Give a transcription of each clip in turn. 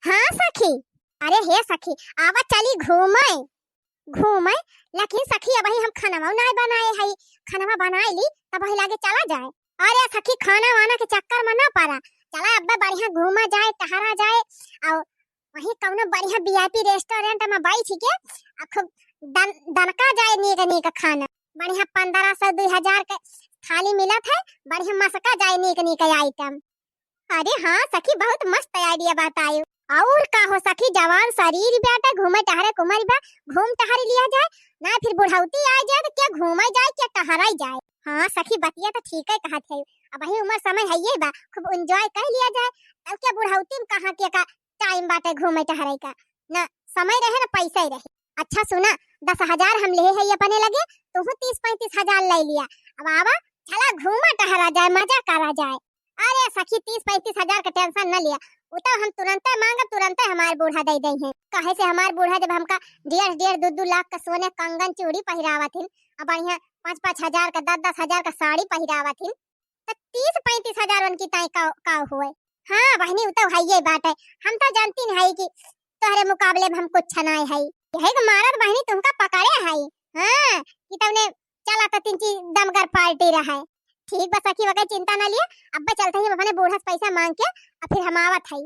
हाँ सखी। अरे हे सखी, आवा चली घूमे घूमे। लेकिन सखी अब हम खाना नहीं बनाए है। खाना बनाए ली तब वही लागे चला जाए। अरे सखी, खाना वाना के चक्कर में ना पड़ा। चला अब बढ़िया घूमा जाए, टहरा जाए और वही कौनो बढ़िया वीआईपी रेस्टोरेंट में बैठ के खूब दनका जाए। नीक नीक खाना बढ़िया 1500 2000 के थाली मिलत है। बढ़िया मसका जाए नीक नीक आइटम। अरे हाँ सखी, बहुत मस्त आइडिया बताई। और का हो सखी, जवान शरीर बेटा घूमे टहरे कुमारी बा, घूम टहर लिया जाए ना। फिर बुढ़ौती आ जाए तो क्या घूमे जाए क्या टहराई जाए। हाँ सखी, बतिया तो ठीक है कहत है। अब वही उम्र समय है ये बा, खूब एंजॉय कर लिया जाए। तब क्या बुढ़ौती में कहाँ के का टाइम बाटे घूमे टहरे का। ना समय रहे ना पैसा ही रहे। अच्छा सुना, 10,000 हम ले है अपने लगे, तू 30-35 हजार ले लिया। अब आवा चला घूमा टहरा जाए, मजा करा जाए। अरे सखी, 30-35 हजार का टेंशन न लिया। वो तो हम तुरंत मांगा, तुरंत हमारे बूढ़ा दे दे हैं। कहे से हमारे बूढ़ा जब हमका 1.5-2 लाख का सोने कंगन चूड़ी पहिरावा थी, अब बढ़िया 5-5 हजार का 10-10 हजार का साड़ी पहिरावा थी, तो 30-35 हजार उनकी ताई का हुए। हाँ बहनी, वो तो है ये बात है। हम तो जानती नहीं कि तोहरे मुकाबले में हम कुछ नहीं है। यही को मारत बहनी तुमका पकड़े है। हाँ कि तमने चला तो 3 चीज दमगर पार्टी रहा है। ठीक बस सखी, वगैरह चिंता ना लिए। अब चलते ही अपने बूढ़ा से पैसा मांग के और फिर हम आवत है।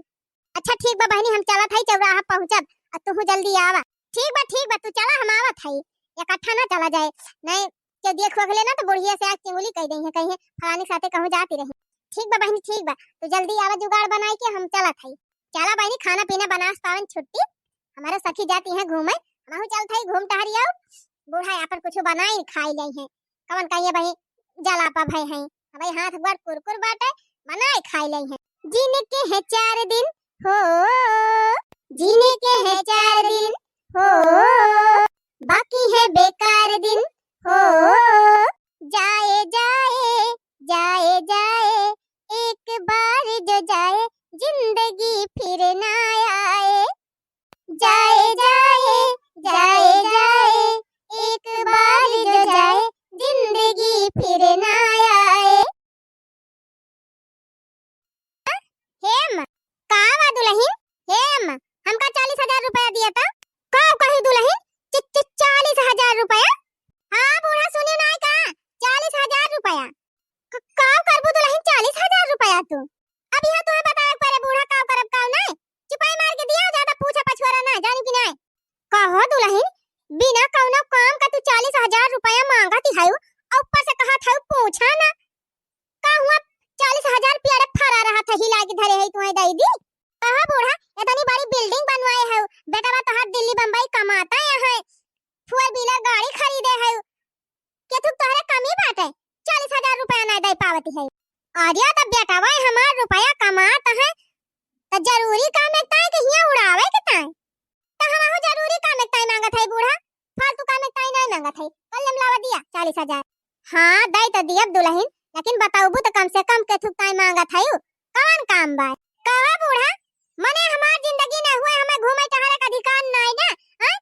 अच्छा ठीक बा बहनी, हम चलत है चौराहा पहुंचब और तू जल्दी आवा। ठीक बा, तू चला, हम आवत है। इकट्ठा ना चला जाए, नहीं के देख वख लेना तो बुढ़िया से आग चिंगुली कह दई है, कहीं फलानी साथे कहूं जाती रही। ठीक बा बहनी, ठीक बा, तू जल्दी आवा, जुगाड़ बनाई के हम चलत है। चला बहनी, खाना पीना बनास पावन छुट्टी हमारे सखी जाती है घूमे, हम चलत है घूम टहरी आओ। बूढ़ा यहाँ पर कुछ बनाई खाई ले है। कवन कहिए भाई जला पा भाई है भाई, हाथ गोड़ कुरकुर बाटे बनाए खाई ले है। जीने के है 4 दिन हो, जीने के है 4 दिन हो, बाकी है बेकार दिन हो। जाए जाए जाए जाए, एक बार जो जाए जिंदगी फिर ना आए। जाए जाए जाए जाए, एक बार जो जाए जिंदगी फिर ना आए। हेम कावा दुल्हन, हेम हमका 40,000 रुपया दिया था। काव कही दुल्हन 40,000 रुपया? हाँ बूढ़ा सुने ना का 40,000 रुपया। काव करबू दुल्हन 40,000 रुपया तू? अब यह तुम्हें बतावे पहले बूढ़ा काव करब काव नहीं। चिपाई मार के दिया, ज्यादा पूछा पछवारा ना जानी कि नहीं। कहो दुल्हन, बिना कौनो काम का तू 40,000 रुपया मांगती है और ऊपर से कहा था पूछा ना। का हुआ 40,000 प्यारे फरा रहा था, हिला के धरे है तुम्हें दे दी। कहा बूढ़ा इतनी बड़ी बिल्डिंग बनवाए है, बेटा बा तोहर दिल्ली बम्बई कमाता है, 4 व्हीलर गाड़ी खरीदे है, के तू तोहरे कमी बाटे 40,000 रुपया नहीं दे पावती है। अरे तब बेटा भाई हमार रुपया कमाता है तो जरूरी काम है ताई के हिया उड़ावे के ताई। तो हम जरूरी काम है ताई मांगत है बूढ़ा, फालतू काम है ताई नहीं मांगत है। कल लावा दिया 40,000। हां दई तो दिया दुल्हन, लेकिन बताऊबू तो कम से कम के थुक ताई मांगत है। कौन काम बा? कहा बूढ़ा मने हमार जिंदगी न हुए, हमें घूमे टहरे का अधिकार नहीं ना। हां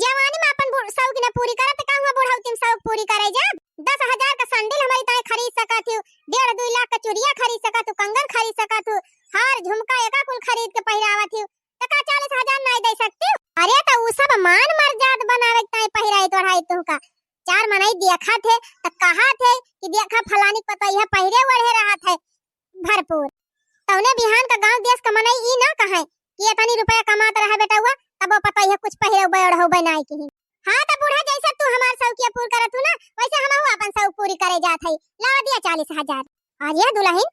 जवानी में अपन शौक न पूरी करत का हुआ बूढ़ा तुम शौक पूरी करे जा। 10,000 का सैंडल हमारी ताई खरीद सकत हो, 1.5-2 लाख का चूड़िया खरीद सकत हो, कंगन खरीद सकत हो, हार झुमका एका कुल खरीद के पहिरावत हो, तो का 40,000 नहीं दे सकती? अरे तो उ सब मान मर्याद बनावे ताई पहिराई तोड़ाई तू का 4 मनई देखा थे तो कहा थे कि देखा फलानी पता यह पहिरे वढ़े रहा थे भरपूर। तौने बिहान का गांव देश का मनई ई ना कहे कि इतनी रुपया कमाता रहा बेटा हुआ, तब वो पता यह कुछ पहिरे बड़ हो बनाई की। हां तो बूढ़ा जैसा तू हमार शौकिया पूरी करत हूं ना, वैसे हम अपन शौक पूरी करे जात हई। ला दिया 40,000। अरे दुल्हन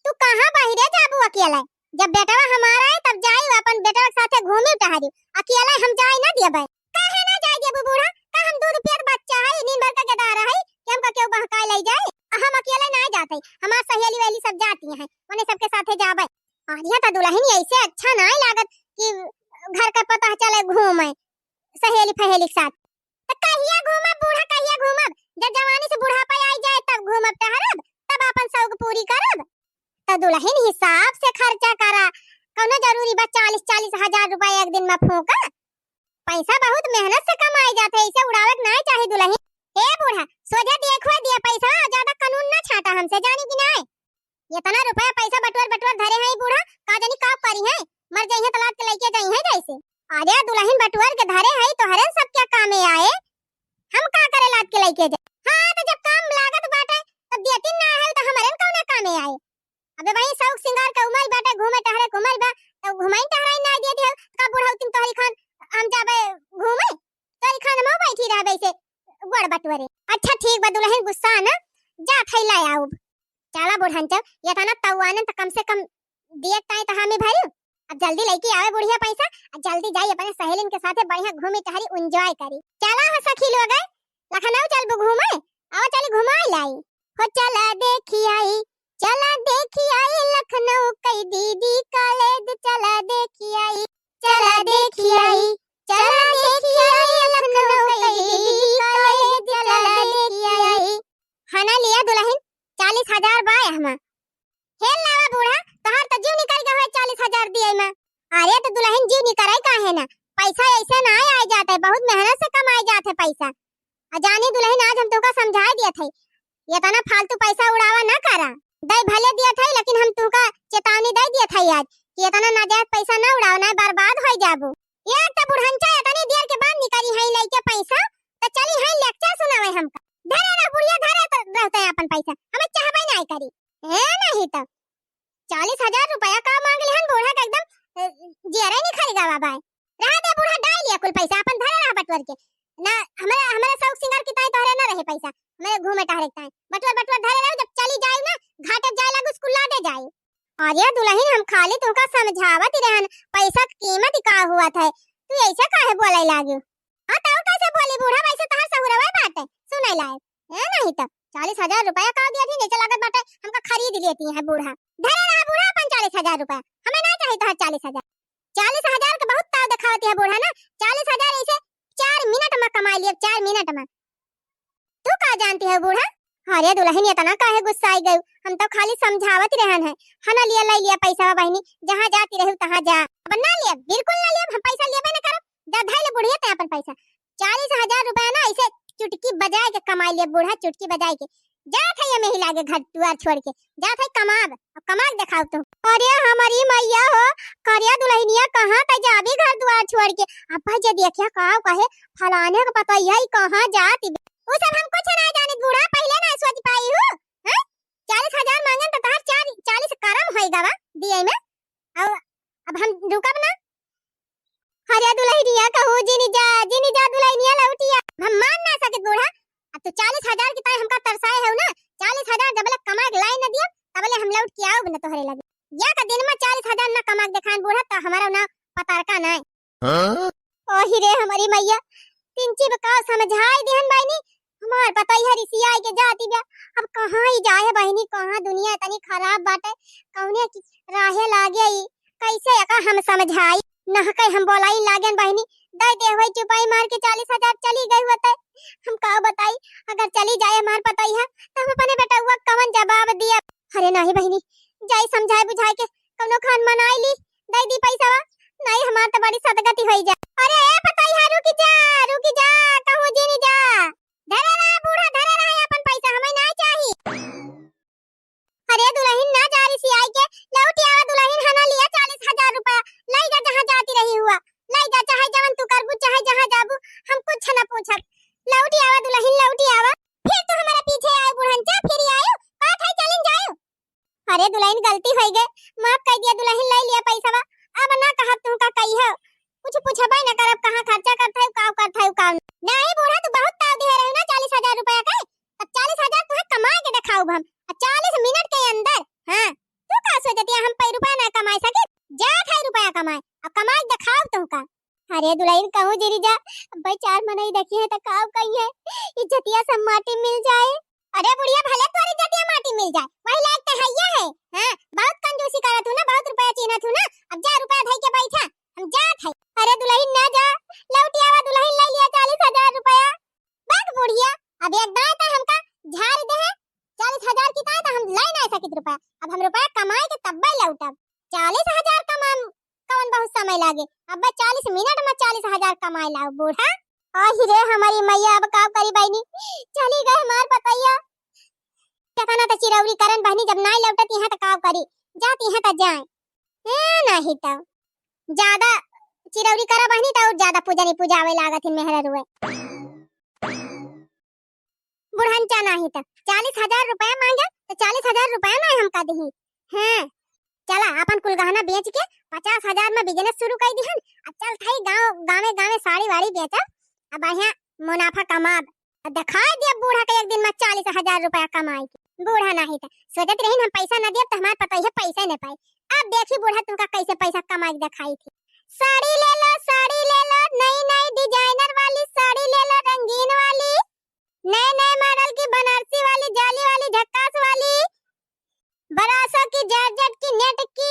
तू कहां बाहरे जाबू अकेला? जब बेटा हमारा है तब जाई अपन बेटा के साथे घूमी टहरी, अकेला हम जाई ना देबे। काहे ना जाई देबू बूढ़ा? का हम दूध पियत बच्चा है, नींद भर का गदारा है कि हमका क्यों बहकाए ले जाए? हम अकेले नहीं जाते, हमार सहेली वाली सब जाती हैं, उन्हें सबके साथे जाबे। अरे तो दुल्हन ऐसे अच्छा नहीं लागत कि घर का पता चले घूमे सहेली फहेली के साथ। तो कहिया घूमब बूढ़ा, कहिया घूमब? जब जवानी से बुढ़ापा आई जाए तब घूमब टहरब, तब अपन शौक पूरी करब। तो दुल्हन हिसाब से खर्चा करा, कौनो जरूरी बा 40-40 हजार रुपया एक दिन में फूका। पैसा बहुत मेहनत से कमाए जाते, ऐसे उड़ावे नहीं चाहिए दुल्हन। ए बूढ़ा सोझे देखो दिया पैसा, ज्यादा कानून ना छाटा हमसे जानी कि नहीं। इतना रुपया पैसा बटोर बटोर धरे हैं बूढ़ा, का जानी का करी है, अरे दुल्हन बटुअर के धरे है तो हरे सब क्या कामे आए। हम का करे लाद के लेके जा। हां तो जब काम लागत बाटे तो देती ना है तो हमरे कौन कामे आए। अबे भाई शौक सिंगार का उमर बाटे घूमे टहरे घुमल बा तो घुमाई टहराई ना दे दे का बुढ़ाऊ तुम तोहरी खान हम जाबे घूमे तोहरी खान में बैठी रहबे से गोड़ बटुअरे। अच्छा ठीक बा दुल्हन गुस्सा ना जा थैला आऊ चला बुढ़न च ये तना तवान त कम से कम दिए ताई त हमें भरी अब जल्दी लेके आवे बुढ़िया पैसा और जल्दी जाई अपने सहेलिन के साथे बढ़िया घूमी टहरी एंजॉय करी। चला हो सखी लोग लखनऊ चल घूमे आओ चल घुमाई लाई हो चला देखी आई लखनऊ कई दीदी कॉलेज चला देखी आई लखनऊ कई दीदी कॉलेज चला देखी आई। खाना लिया दुल्हन 40,000 बाय हम हेल लावा बूढ़ा तहार त जीव निकल गए 40,000 दिए में। अरे तो दुल्हन जीव निकराई काहे ना पैसा ऐसे ना आ जाता है बहुत मेहनत से कमाई जाते पैसा। अजानी दुल्हन आज हम तुका समझा दिया थे ये तना फालतू पैसा उड़ावा ना करा दे भले दिया थे लेकिन हम तुका चेतावनी दे दिया था आज कि ये तना नाजायज पैसा ना उड़ाओ ना बर्बाद हो जाबू। ये त बुढ़नचा इतनी देर के बाद निकली है लेके पैसा तो चली है लेक्चर सुनावे हमका धरे ना बुढ़िया धरे तो रहते हैं अपन पैसा हमें चाहबे नहीं करी है नहीं तो 40,000 रुपया का मांग लेहन बूढ़ा का एकदम जेरे नहीं खरीगा बाबा रहा दे बूढ़ा डाल लिया कुल पैसा अपन धरे रहा बटवर के ना हमारे शौक सिंगार की ताई तोहरे ना रहे पैसा हमारे घूमे टहरे ताई बटवर धरे रहो जब चली जाए ना घाटे जाए लागू स्कूल ला दे जाए। और ये दुल्हन हम खाली तुमका समझावत रहन पैसा की कीमत का हुआ था तू ऐसे काहे बोले लागी। हां तो कैसे बोली बूढ़ा वैसे तहार सहुरवा बात है सुनै लायक है नहीं तो 40,000 रुपया का दिया थी नीचे लागत बाटे हमका खरीद लेती है बूढ़ा धरे रहा बूढ़ा अपन 40,000 रुपया हमें ना चाहिए तो 40,000 का बहुत ताव दिखावती है बूढ़ा ना 40,000 ऐसे 4 मिनट में कमा लिया 4 मिनट में तू का जानती है बूढ़ा। अरे दुल्हन इतना काहे गुस्सा आई गई हम तो खाली समझावत रहन है हना लिया ले लिया पैसा बहनी जहां जाती रहू तहां जा अब ना लिया बिल्कुल ना लिया हम पैसा लेबे ना करब जा धैले बुढ़िया ते अपन पैसा 40,000 रुपया ना ऐसे चुटकी बजाए के कमा लिया बूढ़ा चुटकी बजाए के जा थे ये में ही लागे घर द्वार छोड़ के जा थे कमाल दिखाओ तुम। अरे हमारी मैया हो करिया दुल्हनिया कहां त जाबी घर द्वार छोड़ के अब्बा जे देखिया काव कहे फलाने का पता यही कहां जाती वो सब हम कुछ ना जाने बूढ़ा पहले ना सोच पाई हूं हैं 40,000 मांगन तो तार 40 करम होएगा वा दिए में अब हम रुकब ना। अरे दुल्हनिया कहू जिनी जा दुल्हनिया लौटिया हम मान ना सके बूढ़ा अब तो 40,000 की ताई हमका तरसाए है ना 40,000 जब लग कमा के लाई न दिया तबले हम लौट के आओ न तोहरे लगे या का दिन में 40,000 ना कमा के दिखान बूढ़ा तो हमारा ना पतारका ना है। ओही रे हमारी मैया तिनची बका समझाई देहन बहनी हमार पता ही रिसिया के जाती बा अब कहां ही जाए बहनी कहां दुनिया इतनी खराब बाटे कौने की राहे लागे कैसे का हम समझाई न कहीं हम बोलाई लागन बहनी दे दे होई चुपाई मार के 40,000 चली गई होते हम का बताई अगर चली जाए हमार पता ही है तो हम अपने बेटा हुआ कवन जवाब दिया। अरे नहीं बहनी जाई समझाए बुझाए के कौनो खान मनाई ली दे दी पैसा नहीं हमार तो बड़ी सदगति होई जा। अरे ए पता ही रुकी जा कहू जी नहीं जा धरे रहा बूढ़ा धरे रहा अपन पैसा हमें ना चाहिए। अरे दुल्हन ना जा रही सी आई के लौटी आवा दुल्हन हना लिया 40,000 रुपया लाई जा जहां जाती रही हुआ लाई जा चाहे जवन तू करबू चाहे जहां जाबू हम कुछ ना पूछब लौटी आवा दुल्हन लौटी आवा फिर तू हमारे पीछे आए बुढ़न चा फिर आयो का थाई चलिन जायो। अरे दुल्हन गलती हो गई माफ कर दिया दुल्हन ले लिया पैसा अब ना कहब तू का कही है कुछ पूछबे ना करब कहां खर्चा करथै का नहीं बूढ़ा तू बहुत ताव दे रहे ना 40,000 रुपया के अब 40,000 तू कमा के दिखाऊ हम 40 मिनट के अंदर। हां तू का सोचती हम पे रुपया ना कमाई सके जा थाई रुपया कमाए अब कमा के दिखाऊ तू का। अरे दुल्हन कहूं जीरी जा भाई 4 मनई देखी है त काव कही है इज्जतिया सब माटी मिल जाए। अरे बुढ़िया भले तोरी इज्जतिया माटी मिल जाए वही लायक त हैया है हां बहुत कंजूसी करत हूं ना बहुत रुपया चीनत हूं ना अब जा रुपया धई के बैठा हम जात है। अरे दुल्हन ना जा लौटी आवा दुल्हन ले लिया 40,000 रुपया बाग बुढ़िया अब एक दाए त हमका झाड़ दे 40,000 की ताए त हम ले ना सकित रुपया अब हम रुपया कमाए के तब्बे लौटब 40,000 कमाम कौन बहुत समय लागे अब 40 मिनट में 40,000 कमाए लाओ बूढ़ा। आही रे हमारी मैया अब का करी बहनी चली गए हमार पतैया कहना त चिरौरी करन बहनी जब ना लौटती है त का करी जाती है त जाए ए नहीं त ज्यादा चिरौरी करा बहनी तो और ज्यादा पूजा नहीं पूजा आवे लागत इन मेहरा रुए बुढ़न चा नहीं तो 40,000 रुपया मांगे तो 40,000 रुपया नहीं हमका दही हैं। चला अपन कुल गहना बेच के 50,000 में बिजनेस शुरू कर दिहन। चल थाई गाँव साड़ी वाड़ी बेचा अब बढ़िया मुनाफा कमा दिखा दिया बूढ़ा के एक दिन में 40,000 रुपया कमाई बूढ़ा नहीं था सोचत रही हम पैसा न दिए तो हमारे पता है पैसा न पाई। अब देखी बूढ़ा तुमका कैसे पैसा कमाई दिखाई थी। साड़ी ले लो नई नई डिजाइनर वाली साड़ी ले लो रंगीन वाली नए नए मॉडल की बनारसी वाली जाली वाली झक्कास वाली बरासों की जॉर्जेट की नेट की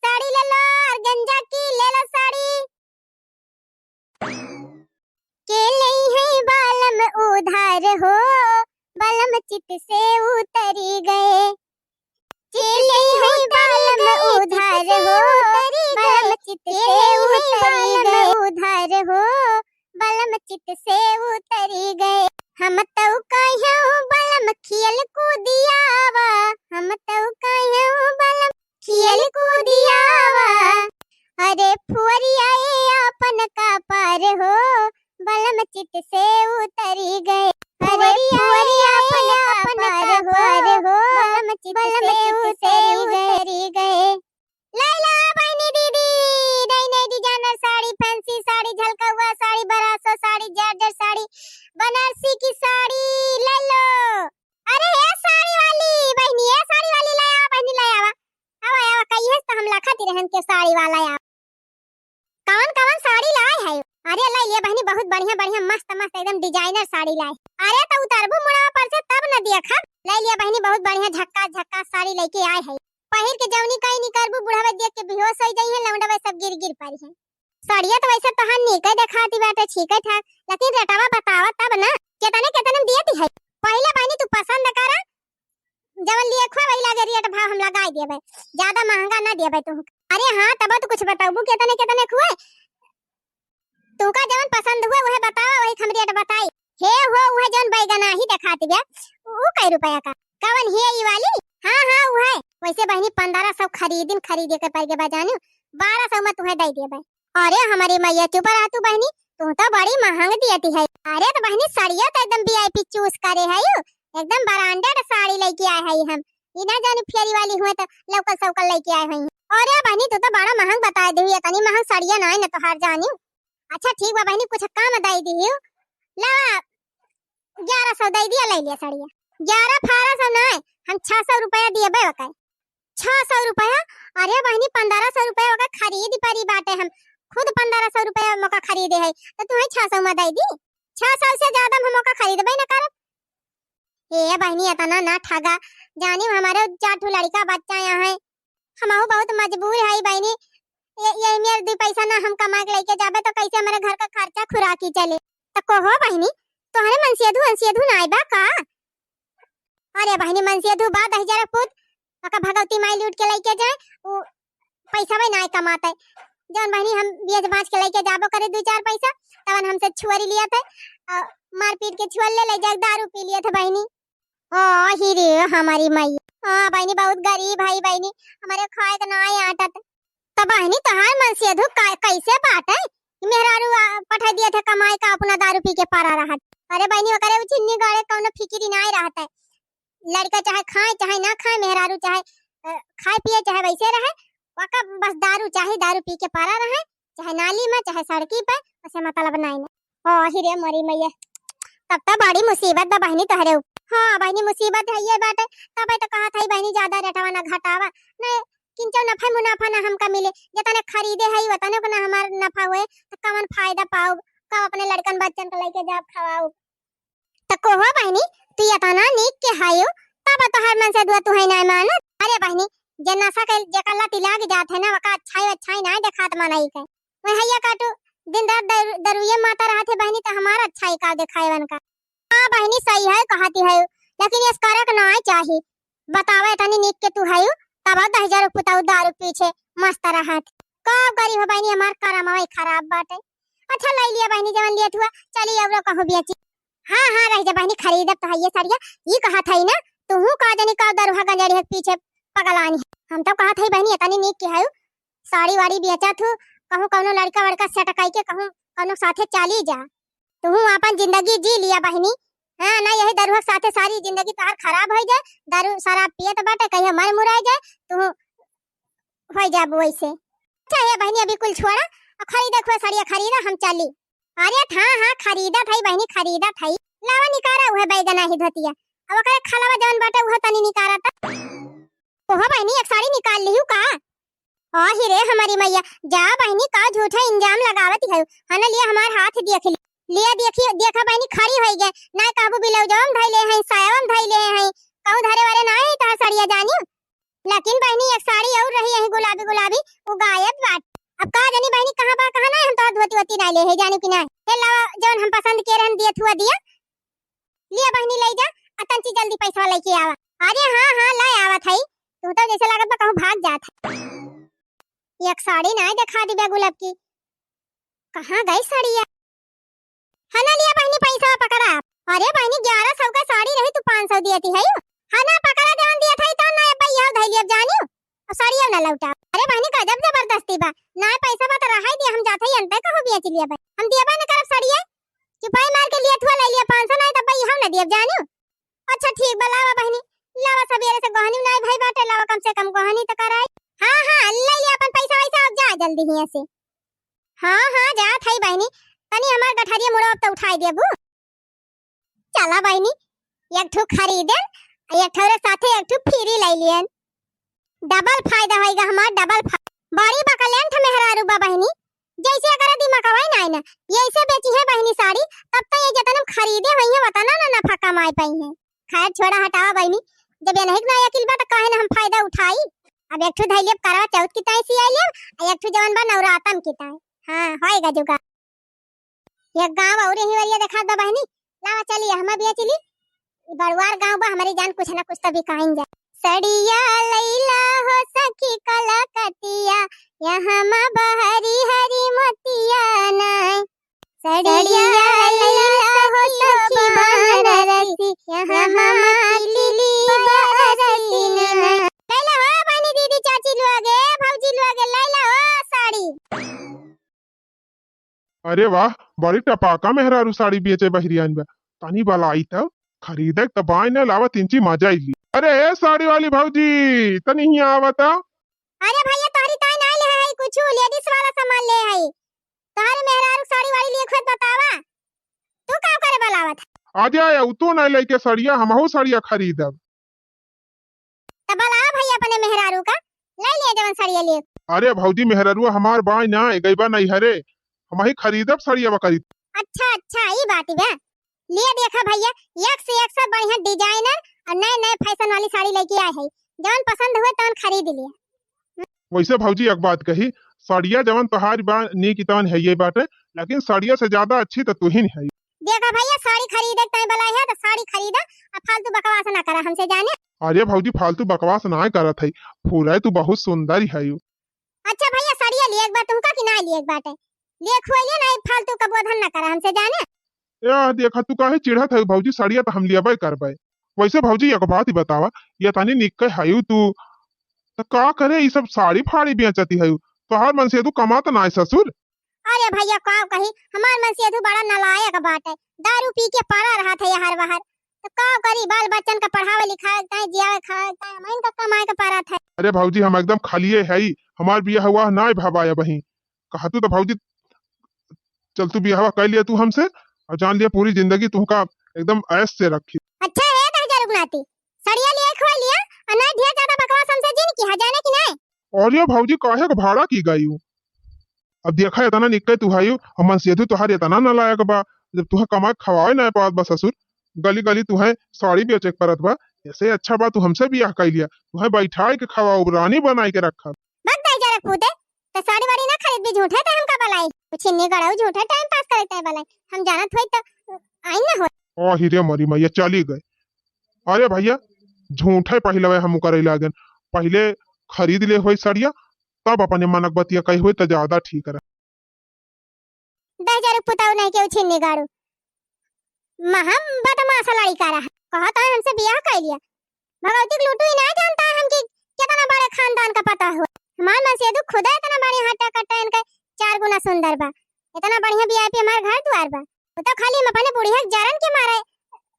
साड़ी ले लो ऑर्गेन्जा की ले लो साड़ी के नहीं है बालम उधार हो बालम चित से उतरी गए के नहीं है बालम उधार हो बालम चित से उतरी गए उधार हो बालम चित से उतरी गए। हम तो कहूँ बालम खियल कूदियावा हम तो कहूँ बालम खियल कूदियावा अरे फुअरिया अपन का पार हो बालम चित से उतरी गए अरे फुअरिया अपन का पार हो बालम चित से उतरी गए। लैला बहनी दीदी नई नई डिजाइनर साड़ी फैंसी साड़ी झलका हुआ साड़ी बरासो साड़ी जॉर्जेट साड़ी बनारसी की साड़ी ले लो। अरे ये साड़ी वाली बहनी ये साड़ी वाली ले आओ बहनी ले आवा आवा आवा कहिए तो हम लखती रहन के साड़ी वाला आ कौन साड़ी लाए है। अरे ले ये बहनी बहुत बढ़िया बढ़िया मस्त मस्त एकदम डिजाइनर साड़ी लाए। अरे तो उतारबू मुड़वा पर से तब न देखा ले लिया बहनी बहुत बढ़िया झक्का साड़ी लेके आए है पहिर के जवनी कहीं नहीं करबू बुढ़ावे देख के बेहोश हो जाई है लौंडवा सब गिर पड़ी है। साड़िया तो वैसे तहां निके दिखाती बाटे ठीक है लेकिन रेटवा बतावा तब ना केतने दियती है। पहले बहनी तू पसंद करा जवन लिए खो वही लागे रेट भाव हम लगाई देबे ज्यादा महंगा ना देबे तू। अरे हां तब तो कुछ बताबू केतने खुए तूका जवन पसंद हुए वह बतावा वही हम रेट बताई हे हो वह जवन बैगना ही दिखाती बे वो कै रुपया का कवन है ई वाली हां वो है वैसे बहनी 1500 खरीदे के पर के बजाने 1200 में तुम्हें दे देबे। अरे हमारी मैया तू पर तू बहनी तू तो बड़ी महंग दियती है। अरे तो बहनी साड़िया तो एकदम वीआईपी चूज करे है यू एकदम ब्रांडेड साड़ी लेके आए है हम ई ना जानी फेरी वाली हुए तो लोकल सौकल लेके आए हैं। अरे बहनी तू तो बड़ा महंग बता दी है तनी महंग साड़िया ना है ना तो हार जानी। अच्छा ठीक बा बहनी कुछ कम दे दी ला 1100 दे दिया ले लिया साड़िया 1100 ना हम 600 रुपया दिए बे ओके 600 रुपया। अरे बहनी 1500 रुपया ओके खरीद परी बाटे हम खुद 1500 रुपया मौका खरीदे है तो तुम्हें 600 में दे दी 600 से ज्यादा हम मौका खरीदबे ना करब। ए बहनी इतना ना ठगा जानी हमारे 4 लड़का बच्चा यहाँ है हमहु बहुत मजबूर है बहनी ये मेरे 2 पैसा ना हम कमा के लेके जाबे तो कैसे हमारे घर का खर्चा खुराकी चले तो कहो बहनी तोहरे मनसियधु ना आइबा का। अरे बहनी मनसियधु बा 10,000 पुत का भगवती माई लूट के लेके जाए वो पैसा भी ना कमाते जौन बहनी हम बेच बांच के लेके जाबो करे 2-4 पैसा तवन हमसे छुआरी लिया थे मार पीट के छुअल ले जाके दारू पी लिया था बहनी। ओ ही रे हमारी माई हां बहनी बहुत गरीब है बहनी हमारे खाए का ना आटा तो बहनी तोहार मनसियधु कैसे बात है मेहरारू पठा दिया था कमाई का अपना दारू पी के पारा रहा। अरे बहनी करे चिन्नी गाड़े कौनो फिक्री ना रहता है लड़का चाहे खाए चाहे ना खाए मेहरारू चाहे खाए पिए चाहे वैसे रहे वका बस दारू चाहे दारू पी के पारा रहे चाहे नाली में चाहे सड़की पे उसे मतलब नहीं ना। ओ हिरे मरी मैया तब तो बड़ी मुसीबत बा बहनी तोहरे हां बहनी मुसीबत है ये बात तब तो कहा था बहनी ज्यादा रेटवा ना घटावा नहीं किंचो नफा मुनाफा ना हमका मिले जतने खरीदे है वतने को ना हमार नफा हुए तो कवन फायदा पाओ कब अपने लड़कन बच्चन को लेके जाब खवाओ तो कोहो बहनी तू इतना नीक के हायो तब तो हर मन से दुआ तू है ना मान। अरे बहनी जे नशा के जे कल्ला तिलाग जात है ना वका अच्छाई ना देखात मनाई के मैं हैया काटू दिन रात दरुये माता रहते बहनी तो हमारा अच्छाई का दिखाए वन का। हां बहनी सही है कहती है लेकिन इस करक ना चाहिए बतावे तनी नीक के तू है तब 10,000 पुताऊ दारू पीछे मस्त रहत कब गरीब हो बहनी हमार करम है खराब बाटे। अच्छा ले लिया बहनी जवन लिया हुआ चली अब कहो बेची हां रह जा बहनी खरीदब तो ये साड़िया ई कहा था ना तू का जानी का दरुहा गंजड़ी पीछे पगलानी हम तो कहा था बहनी इतनी नीक के है साड़ी वाड़ी बेचा थू कहूँ कौनो लड़का वड़का सटकाई के कहूँ कौनो साथे चाली जा। तू अपन जिंदगी जी लिया बहनी। हाँ ना यही दारू साथे सारी जिंदगी तोहार खराब हो जाए। दारू शराब पिए तो बाटे कहीं मर मुराई जाए तू हो जा वैसे। अच्छा ये बहनी अभी कुल छोड़ा और खरीदा खोए साड़िया खरीदा हम चली। अरे हाँ हाँ खरीदा थई बहनी खरीदा थई। लावा निकारा हुए बैगना ही धतिया अब ओकरे खलावा जवन बाटे उह तनी निकारा था। ओह बहनी एक साड़ी निकाल लिहू का। आ ही रे हमारी मैया जा बहनी का झूठा इंजाम लगावत है। हने लिए हमार हाथ देख लिया देखी देखा बहनी खड़ी होई गए ना कहबू बिलौजम धइले हैं सायावम धइले हैं कहू धरे वाले ना है तार साड़िया जानी। लेकिन बहनी एक साड़ी और रही है गुलाबी गुलाबी वो गायब बात। अब का जानी बहनी कहां बा कहां ना हम तो धोती वती ना ले है जानी कि ना हे लावा जवन हम पसंद के रहन दिया थुआ दिया लिया बहनी ले जा अतन ची जल्दी पैसा लेके आवा। अरे हां हां ले आवा थई तू तो जैसे लागत बा कहूं भाग जात। एक साड़ी ना दिखा दी बे गुलाब की कहां गई साड़िया। हना लिया बहनी पैसा पकड़ा। अरे बहनी 1100 का साड़ी रही तू 500 दिया थी है। हना पकड़ा जवन दिया था तो ना अब यह धइली अब जानी और साड़िया ना लौटा। अरे बहनी गजब जबरदस्ती बा ना पैसा बा तो रहा दिया हम जाते ही अंत कहो बिया चलिए भाई हम दिया बा ना करब साड़िया चुपाई मार के लिए थुआ ले लिया 500 ना तब भाई हम ना दिया जानी। अच्छा ठीक बा लावा बहनी लावा सवेरे से गहनी ना भाई बाटे लावा कम से कम गहनी तो कराई। हां हां ले लिया अपन पैसा वैसा अब जा जल्दी हिया से। हां हां जा थई बहनी तनी हमार गठरिया मुड़ा अब तो उठाई देबू। चला बहनी एक ठो खरीदन एक ठो रे साथे एक ठो फ्री ले लियन डबल फायदा होएगा हमार डबल बड़ी बकलेंठ मेहरारू बा बहनी जैसे अगर दिमागवाई ना ना ऐसे बेची है बहनी साड़ी तब तो ये जतन हम खरीदे होई है बताना ना नफा कमाई पाई है। खैर छोड़ा हटावा बहनी जब ये नहीं ना अकिल बा तो काहे ना हम फायदा उठाई। अब एक ठो धइलेब करवा चौथ की ताई सी आइलेब एक ठो जवन बा नवरातन की ताई। हां होएगा जुगा एक गांव और ही वाली देखा दो बहनी लावा चलिए हम भी चली बड़वार गांव बा हमारी जान कुछ ना कुछ तो भी कहीं जा। सड़िया लैला हो सखी कलकतिया यहाँ मां बहरी हरी मोतिया नाय। सड़िया लैला हो सखी बनारसी यहाँ मां लिली बरसी नाय। लैला हो बहनी दीदी चाची लोगे भौजी लोगे लैला हो साड़ी। अरे वाह बड़ी टपाका मेहरारू साड़ी बेचे बहरियान बा तनी बलाई तब खरीदे तब आय न लावा तिंची मजा आइली। अरे ए साड़ी वाली भौजी तनी हिया आवता। अरे भैया तोहरी ताई ना ले है कुछ लेडीज वाला सामान ले है तोहरे मेहरारू साड़ी वाली लिए खुद बतावा तू काम करे बलावत। आज आया तू ना लेके साड़िया हमहू साड़िया खरीदब। तब बला भैया अपने मेहरारू का ले ले जवन साड़िया ले। अरे भौजी मेहरारू हमार बाय ना गईबा नहीं हरे हम ही खरीदब साड़िया बकरी। अच्छा अच्छा ई बात बा ले देखा भैया एक से एक सब बढ़िया डिजाइनर और नए नए फैशन वाली साड़ी लेके आए है जवन पसंद हुए तवन खरीद लिया। वैसे भौजी एक बात कही साड़िया जवन तोहार बा नी की तवन है ये बात है लेकिन साड़िया से ज्यादा अच्छी तो तू ही नहीं है। देखा भैया साड़ी खरीदे तय बलाई है तो साड़ी खरीदा और फालतू बकवास ना करा हमसे जाने। अरे भौजी फालतू बकवास ना करत है फूल तू बहुत सुंदर है। अच्छा भैया साड़िया लिए एक बात तुमका कि ना लिए एक बात है ले खोइए ना फालतू का बोधन ना करा हमसे जाने। यार देखा तू काहे चिढ़त है भौजी साड़िया तो हम लियाबे करबे। वैसे भौजी एक बात ही बतावा ये तनी निक है तू तो का करे ये सब साड़ी फाड़ी बेचती है तोहार मन से तू कमात ना है ससुर। अरे भैया का कही हमार मन से तू बड़ा नालायक बात है दारू पी के पड़ा रहा था हर बाहर तो का करी बाल बच्चन का पढ़ावे लिखावे ताई जियावे खावे ताई मन का कमाए का पारा था। अरे भौजी हम एकदम खालिए है हमार बियाह हुआ ना भाबाया बही कहा तू तो भौजी चल तू बियाह कर लिया तू हमसे और जान लिया पूरी जिंदगी तुमका एकदम ऐश से रखी। अच्छा है दहजा रुकनाती सड़िया लिए खो लिया और ना ढेर ज्यादा बकवास हमसे जिन की हजाने की नहीं। और ये भौजी काहे का भाड़ा की गई हूँ अब देखा इतना निकल तू है हमन से तू तुहार इतना ना लायक बा जब तुहा कमा खवाए ना पात बा ससुर गली गली तू है साड़ी बेचे परत बा ऐसे अच्छा बा तू हमसे बियाह कर लिया तू है बैठाए के खवाओ रानी बनाई के रखा। बक दहजा रख पूते तो साड़ी वाड़ी ना खरीद भी झूठा था हमका बलाई कुछ नहीं गड़ाऊ झूठा टाइम पास करते है बलाई हम जानत होई तो आई ना हो। ओ हिरे मरी मैया चली गए। अरे भैया झूठे पहले हम करे लागन पहले खरीद ले होई साड़िया तब अपने मनक बतिया कही हुई तो ज्यादा ठीक रहा। 10,000 पुताऊ नहीं के उछिन निगाड़ू महम बदमाश लड़का रहा कहता है हमसे बियाह कर लिया भगवती लूटू ही नहीं जानता है हम कि कितना बड़े खानदान का पता हो हमार मन से खुदा इतना बड़े हट्टा कट्टा इनका कितना सुंदर बा, इतना बढ़िया वीआईपी हमारे घर द्वार बा। वो तो खाली हम अपने बुढ़िया के जरन के मारे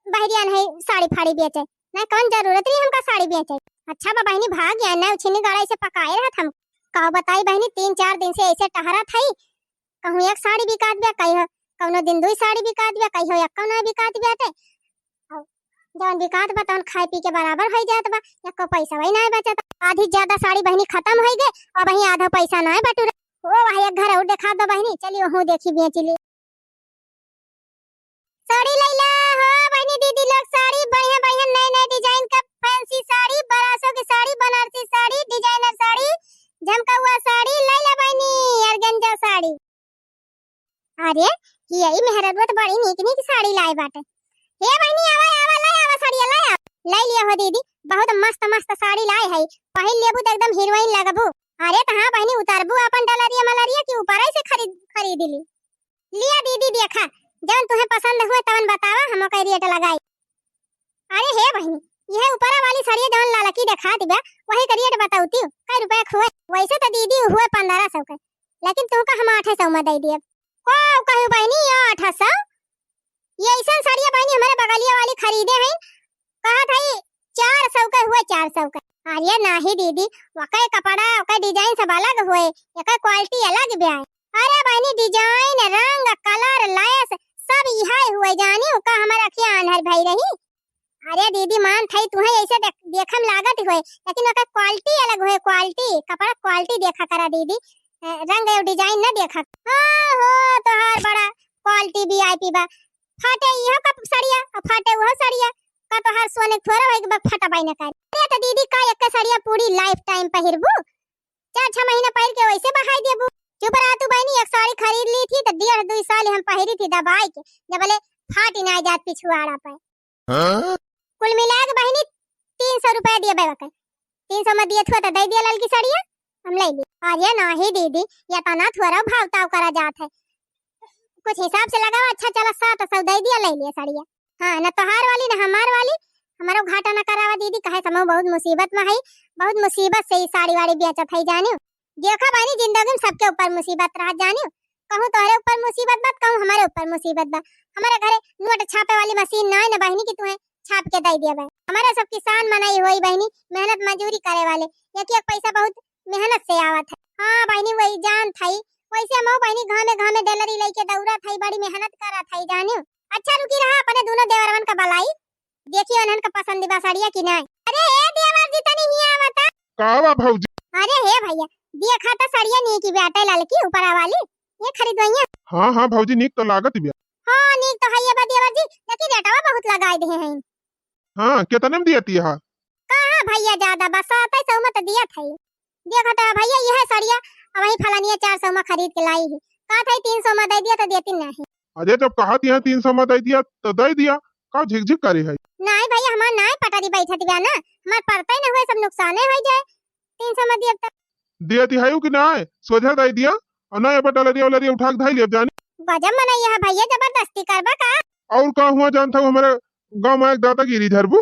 बहरिया नहीं साड़ी फाड़ी बेचे, नहीं कौन जरूरत नहीं हमका साड़ी बेचे। अच्छा बा बहनी भाग गया ना, उछिनी गाड़ी से पकाए रहत हम। कहो बताई बहनी 3-4 दिन से ऐसे टहरा थई, कहूं एक साड़ी बिकात बे, कहियो कौनो दिन 2 साड़ी बिकात बे, कहियो एक कौनो बिकात बेटे। जवन बिकात बा तवन खाए पी के बराबर हो जात बा, एको पैसा वही नहीं बचत। आधी ज्यादा साड़ी बहनी खत्म हो गई और वही आधा पैसा नहीं बटुरे। ओ वही एक घर और दिखा दो बहनी, चलिए वहां देखी बेच ली साड़ी लैला हो बहनी। दीदी लोग साड़ी बढ़िया बढ़िया नए नए डिजाइन का फैंसी साड़ी, बरासों की साड़ी, बनारसी साड़ी, डिजाइनर साड़ी, झमका हुआ साड़ी लैला बहनी, ऑर्गेन्जा साड़ी। अरे यही मेहरबत बड़ी नीक नीक साड़ी लाई बाटे। हे बहनी आवा आवा लाई आवा साड़ी लाई आ लाई लिया हो दीदी, बहुत मस्त मस्त साड़ी लाई है, पहिन लेबू तो एकदम हीरोइन लगबू। अरे कहां बहनी उतारबू अपन डलरिया मलरिया की ऊपर ही से खरीद ली। लिया दीदी देखा, जब तुम्हें पसंद हुए तवन बतावा, हम का रेट लगाई। अरे हे बहनी यह ऊपर वाली साड़ी जवन लालकी दिखा दिबा वही का रेट बताऊती हूं, कै रुपए हुए। वैसे तो दीदी हुए 1500 के, लेकिन तू का हम 800 में दे दिए। को कहू बहनी 800? ये ऐसा साड़ियां बहनी हमारे बगलिया वाली खरीदे हैं, कहा था 400 के हुए 400 के। अरे नहीं दीदी, वकै कपड़ा वकै डिजाइन सब अलग हुए, एकर क्वालिटी अलग बे। अरे बहनी डिजाइन रंग कलर लेस सब यही हुए, जानी का हमारा अखियां आंधर भई रही। अरे दीदी मान थई तुम्हें ऐसे देखम लागत हुए, लेकिन ओकर क्वालिटी अलग हुए, क्वालिटी कपड़ा क्वालिटी देखा करा दीदी, रंग और डिजाइन न देखा। हां हो तोहार बड़ा क्वालिटी वीआईपी बा, फाटे इहो का साड़िया फाटे वो साड़िया का तोहार सोने थोड़ा होई के फटा बाई न कर। अरे तो दीदी का एक साड़िया पूरी लाइफ टाइम पहिरबू, 4-6 महीना पहिर के वैसे बहाई देबू। चुप रहा तू बहनी, एक साड़ी खरीद ली थी तो 1.5-2 साल हम पहिरी थी दबाई के, जब बोले फाट ना जात पिछुआड़ा पे। कुल मिला के बहनी 300 रुपया दिए बेवका, 300 में दिए थो तो दे दिया ललकी साड़िया हम ले ली। अरे नहीं दीदी ये तो ना थोड़ा भाव ताव करा जात है, कुछ हिसाब से लगाओ। अच्छा चला 700 दे दिया, ले लिया साड़िया। हां न तोहार वाली न हमार वाली, हमारो घाटा न करावा दीदी, कहे समूह बहुत मुसीबत में है, बहुत मुसीबत से ही साड़ी वाड़ी बेचत है जानियो। देखा बानी जिंदगी में सबके ऊपर मुसीबत रहा जानियो, कहूं तोहरे ऊपर मुसीबत बा, कहूं हमारे ऊपर मुसीबत बा। हमारे घरे नोट छापे वाली मशीन ना है न बहनी की तुम्हें छाप के दे दिया बे। हमारे सब किसान मनाई हुई बहनी, मेहनत मजदूरी करे वाले, एक एक पैसा बहुत मेहनत से आवत है। हां बहनी वही जान थई, वैसे हम बहनी घामे घामे डेलरी लेके दौड़ा थई, बड़ी मेहनत करा थई जानियो। अच्छा रुकी रहा अपने दोनों देवरवन का बलाई, देखियो उन्हन का पसंद बा साड़िया की नहीं। अरे ए देवर जी तनी हिया आवता कावा भौजी। अरे हे भैया देखा तो साड़िया नहीं की बेटा ललकी ऊपर वाली, ये खरीदवाइया। हां हां भौजी नीक तो लागत बिया। हां नीक तो है ये बा देवर जी, लेकिन रेटवा बहुत लगाई दे हैं। हां कितने में दियती है? कहां भैया ज्यादा बस 700 में तो दिया था। देखा तो भैया यह साड़िया वही फलानिया 400 में खरीद के लाई है, कहा था 300 में दे दिया तो देती नहीं। अरे जब कहा थी 300 में दे दिया तो दे दिया, का झिकझिक करे है? नहीं भैया हमार नहीं पटारी बैठत बा ना, हमार पड़ता ही ना हुए, सब नुकसान हो जाए 300 में दिया। दियती है कि ना सोझा दे दिया और ना ये डलरिया वालरिया उठा के धाई ले जानी। गजब मनाई है भैया, जबरदस्ती करबा का। और का हुआ जानता हूं हमारे गांव में एक दादागिरी धरबू,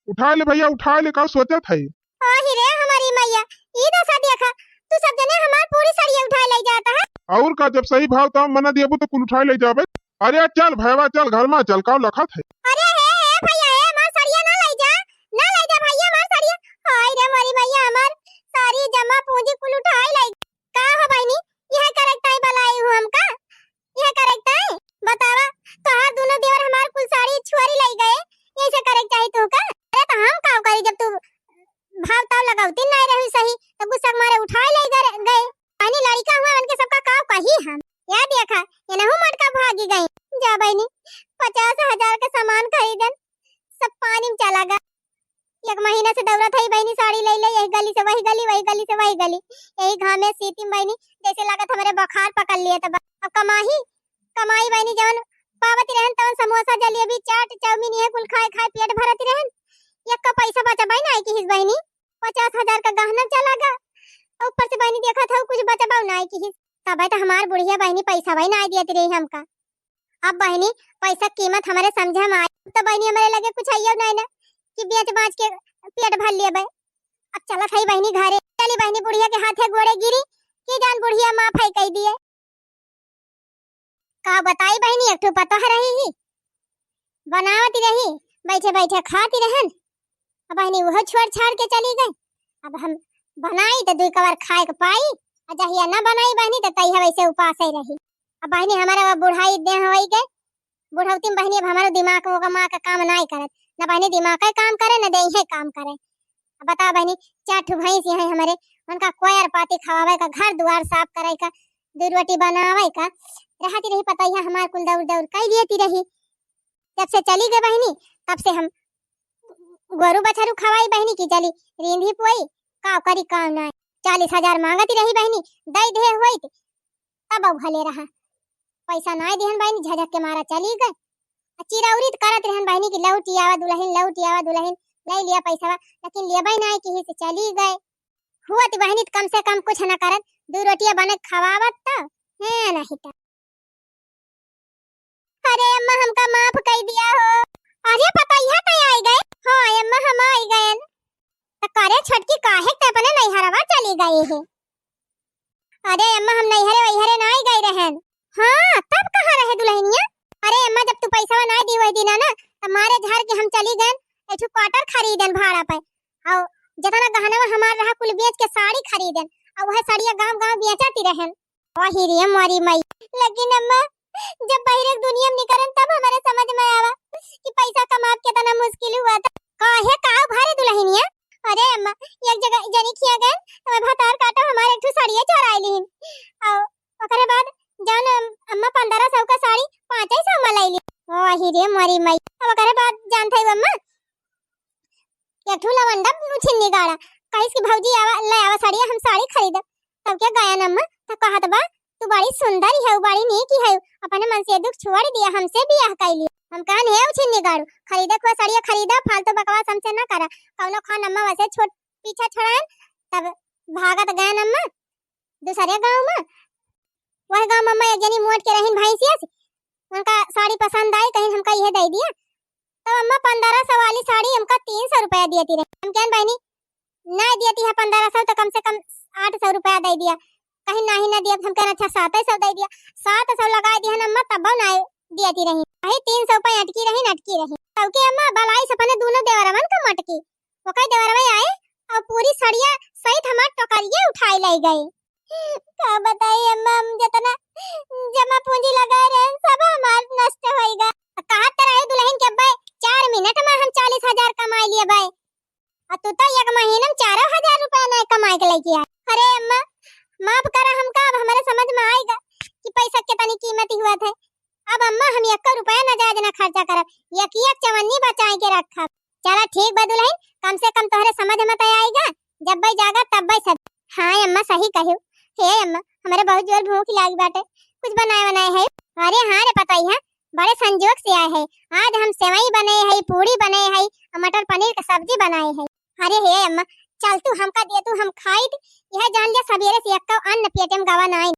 उठा ले भैया उठा ले, का सोचा था। ओही रे हमारी मैया, ई दशा देखा तू सब जने हमार पूरी साड़ी उठा ले जाता है। और का जब सही भाव तब मना दियबू तो कुल उठा ले जाबे। अरे चल भैया चल घर में चल, का लखत है। अरे हे भैया हे मार साड़िया ना ले जा, ना ले जा भैया मार साड़िया। हाय रे हमारी मैया, हमार सारी जमा पूंजी कुल उठाई ले। का हो बहनी यह करेक्ट है बलाई हूं हमका, यह करेक्ट है बतावा। तोहार दोनों देवर हमार कुल साड़ी छुआरी ले गए, ऐसे करेक्ट है तू का। अरे तो हम का करी जब तू भाव ताव लगावती नहीं रही सही तो गुस्सा मारे उठाई ले गए। पानी लड़का हुआ उनके सबका काव कही हम या देखा ये नहु मटका भागी गई। जा बहनी 50,000 का सामान खरीदन सब पानी में चला गया। एक महीना से दौरा थई बहनी साड़ी ले ले, यही गली से वही गली, वही गली से वही गली, यही घाम में सीती में बहनी जैसे लागत हमारे बुखार पकड़ लिए। तब अब कमाई बहनी जवन पावती रहन तवन समोसा जलेबी चाट चाउमीन ये कुल खाए खाए पेट भरती रहन। एक का पैसा बचा बहनी आई की हिस बहनी 50,000 का गहना चला गया, ऊपर से बहनी देखा था कुछ बचा बाऊ ना आई की हिस। तब तो हमार बुढ़िया बहनी पैसा वही ना देती रही हमका। अब बहनी पैसा कीमत हमारे समझे में आई तो बहनी हमारे लगे कुछ आइयो नहीं ना कि बेच बाच के पेट भर लिए बे। अब चला था बहनी घरे, चली बहनी बुढ़िया के हाथे गोड़े गिरी कि जान बुढ़िया माफ है कह दिए। का बताई बहनी, एक ठो पता रही ही बनावती रही, बैठे बैठे खाती रहन। अब बहनी वो छोड़ छाड़ के चली गई। अब हम बनाई तो दुई कवर खाए के पाई, और जहिया न बनाई बहनी तो तहिया वैसे उपास ही रही। अब बहनी हमारा वो बुढ़ाई दे होई गए, बुढ़ौती में बहनी अब हमारा दिमाग वो माँ का काम नहीं करत, न बहनी दिमाग का काम करे न देह काम करे। अब बता बहनी, 4 ठो भैंस है हमारे, उनका कोयर पाती खवावे का, घर द्वार साफ करे का, दूध रोटी बनावे का रहती रही। पता ही हमार कुल दौड़ दौड़ कई देती रही। जब से चली गई बहनी तब से हम गोरू बछरू खवाई बहनी की चली रींधी पुई का करी काम ना। 40,000 मांगती रही बहनी, दई दे हुई तब अब भले रहा, पैसा ना दिहन बहनी, झझक के मारा चली गई। चिरौरी करत रहन बहनी की लौटी आवा दुल्हन ले लिया पैसा, लेकिन लेबई ना की से चली गए। हुआ तो बहनी कम से कम कुछ न करत, 2 रोटियां बने खवावत तो है नहीं तो। अरे अम्मा हमका माफ कर दिया हो। अरे पता यह तो आई गए। हां अम्मा हम आई गए। तो करे छटकी काहे ते अपने नैहरवा चली गई है। अरे अम्मा हम नैहरे वैहरे ना आई गई रहन। हां तब कहां रहे दुल्हनिया। अरे अम्मा जब तू पैसा ना दी हुई दिना ना, हमारे घर के हम चली गए, एठो क्वार्टर खरीदन भाड़ा पे, और जितना गहना हमार रहा कुल बेच के साड़ी खरीदन, और वह साड़ियां गांव-गांव बेचती रहन। वही रे मोरी मई। लेकिन अम्मा जब बाहर दुनिया में निकलन तब हमारे समझ में आवा कि पैसा कमाना कितना मुश्किल हुआ था। काहे काव भारे दुल्हनिया। अरे अम्मा एक जगह जनी खिया गए, हमें भतार काटा हमारे एक साड़ियां चुराई लीन, और ओकरे बाद जान अम्मा 1500 का साड़ी 500 में लई ली। वही रे मोरी मई। अब ओकरे बाद जान थई अम्मा एक ठो लवंडा मुछिन निगाड़ा, कहिस कि भौजी आवा ले आवा साड़ियां, हम साड़ी खरीद। तब क्या गया अम्मा तो कहत बा तू बड़ी सुंदरी है, बड़ी नेकी है, अपने मन से दुख छोड़ दिया, हमसे ब्याह कर लिया। हम कहन है उछिन निगाड़ू, खरीदे को साड़ियां खरीदा, फालतू बकवास हमसे ना करा। कौनो खान अम्मा वैसे छोट पीछा छोड़ान, तब भागत गए अम्मा दूसरे गांव में। वह गांव में अम्मा एक जनी मोट के रहीन भैंसिया से, उनका साड़ी पसंद आई, कहीं हमका यह दे दिया। तो अम्मा 1500 वाली साड़ी हमका 300 रुपया देती रही। हम कहन बहनी ना देती है 1500 तो कम से कम 800 रुपया दे दिया, कहीं नहीं ना दिया। हम कहना अच्छा 700 दे दिया, 700 लगा दिया अम्मा, तब ना देती रही। वही 300 पे अटकी रही। तब के अम्मा बलाई सपने दोनों देवरवन का मटकी, वो कई देवरवे आए और पूरी सड़िया सहित हमार टोकरिए उठाई ले गई। का बताई अम्मा, हम जितना जमा पूंजी लगाए रहे सब हमार नष्ट होएगा। कहा तरह दुल्हन के भाई 4 मिनट में हम 40,000 कमा लिए भाई, और तू तो एक महीने में 4,000 रुपया नहीं कमा के लेके आई। अरे अम्मा माफ करा हमका, अब हमारे समझ में आएगा कि पैसा कितनी कीमती हुआ था। अब अम्मा हम 1 रुपया ना जायज ना खर्चा करब, एक चवन्नी बचाए के रखब। चला ठीक बा दुल्हन, कम से कम तोहरे समझ में तो आएगा, जब भाई जागा तब भाई सब। हाँ अम्मा सही कहू। हे अम्मा हमारे बहुत जोर भूख लागी बाटे, कुछ बनाए है। अरे हाँ रे पता ही है, बड़े संजोग से आए है। आज हम सेवई बने है, पूरी बने है, मटर पनीर का सब्जी बनाए है। अरे हे अम्मा चल तू हमका दे, तू हम खाई, यह जान जा सवेरे से एक अन्न पेटे में गवा नहीं।